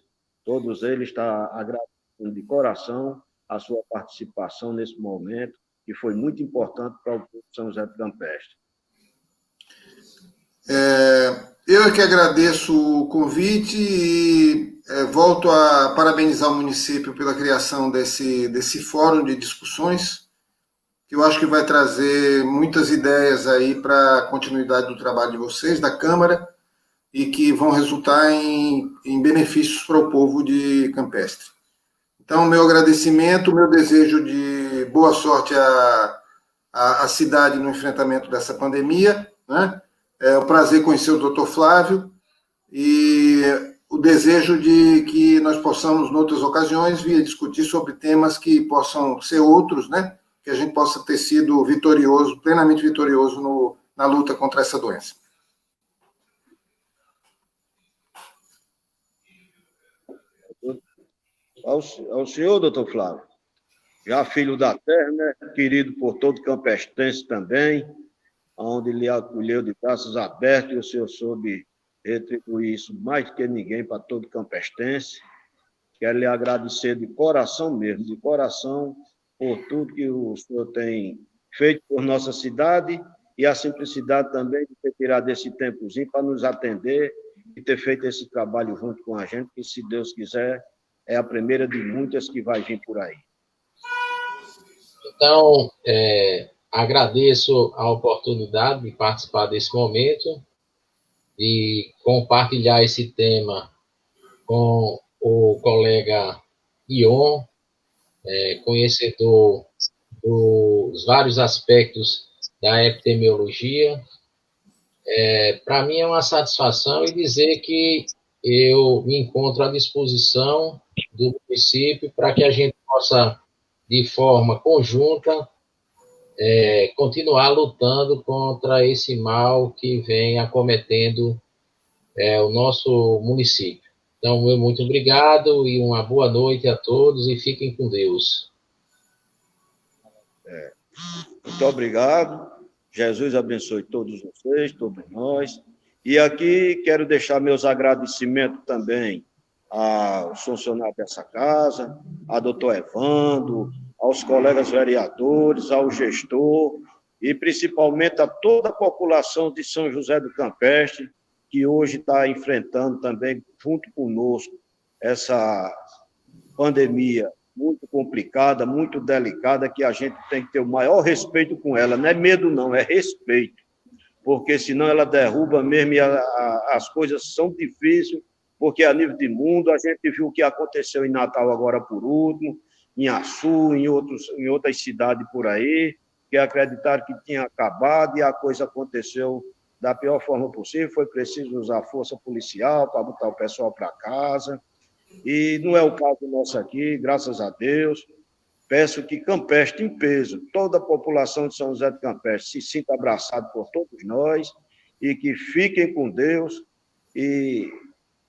todos eles estão agradecendo de coração a sua participação nesse momento, que foi muito importante para o povo de São José do Campestre. Eu é que agradeço o convite e volto a parabenizar o município pela criação desse fórum de discussões, que eu acho que vai trazer muitas ideias aí para a continuidade do trabalho de vocês, da Câmara, e que vão resultar em benefícios para o povo de Campestre. Então, meu agradecimento, meu desejo de boa sorte à cidade no enfrentamento dessa pandemia, né? É um prazer conhecer o Dr. Flávio e o desejo de que nós possamos, em outras ocasiões, vir discutir sobre temas que possam ser outros, né? Que a gente possa ter sido vitorioso, plenamente vitorioso na luta contra essa doença. Ao senhor, doutor Flávio, já filho da terra, né? Querido por todo campestrense também, onde lhe acolheu de braços abertos, e o senhor soube retribuir isso mais do que ninguém para todo campestrense. Quero lhe agradecer de coração mesmo, de coração, por tudo que o senhor tem feito por nossa cidade e a simplicidade também de ter tirado esse tempozinho para nos atender e ter feito esse trabalho junto com a gente, que, se Deus quiser, é a primeira de muitas que vai vir por aí. Então, agradeço a oportunidade de participar desse momento e compartilhar esse tema com o colega Ion, conhecedor dos vários aspectos da epidemiologia. Para mim é uma satisfação e dizer que eu me encontro à disposição do município para que a gente possa, de forma conjunta, continuar lutando contra esse mal que vem acometendo o nosso município. Então, meu muito obrigado e uma boa noite a todos e fiquem com Deus. Muito obrigado. Jesus abençoe todos vocês, todos nós. E aqui quero deixar meus agradecimentos também aos funcionários dessa casa, a doutor Evandro, aos colegas vereadores, ao gestor e principalmente a toda a população de São José do Campestre, que hoje está enfrentando também, junto conosco, essa pandemia muito complicada, muito delicada, que a gente tem que ter o maior respeito com ela. Não é medo, não, é respeito, porque senão ela derruba mesmo e as coisas são difíceis, porque a nível de mundo, a gente viu o que aconteceu em Natal agora por último, em Açu, em outras cidades por aí, que acreditaram que tinha acabado e a coisa aconteceu da pior forma possível. Foi preciso usar a força policial para botar o pessoal para casa. E não é o caso nosso aqui, graças a Deus. Peço que Campestre, em peso, toda a população de São José do Campestre se sinta abraçado por todos nós e que fiquem com Deus e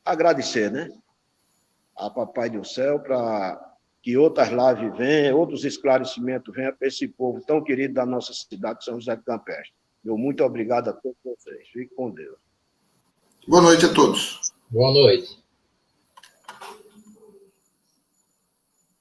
agradecer, né, a Papai do Céu para que outras lives venham, outros esclarecimentos venham para esse povo tão querido da nossa cidade de São José do Campestre. Meu muito obrigado a todos vocês. Fiquem com Deus. Boa noite a todos. Boa noite.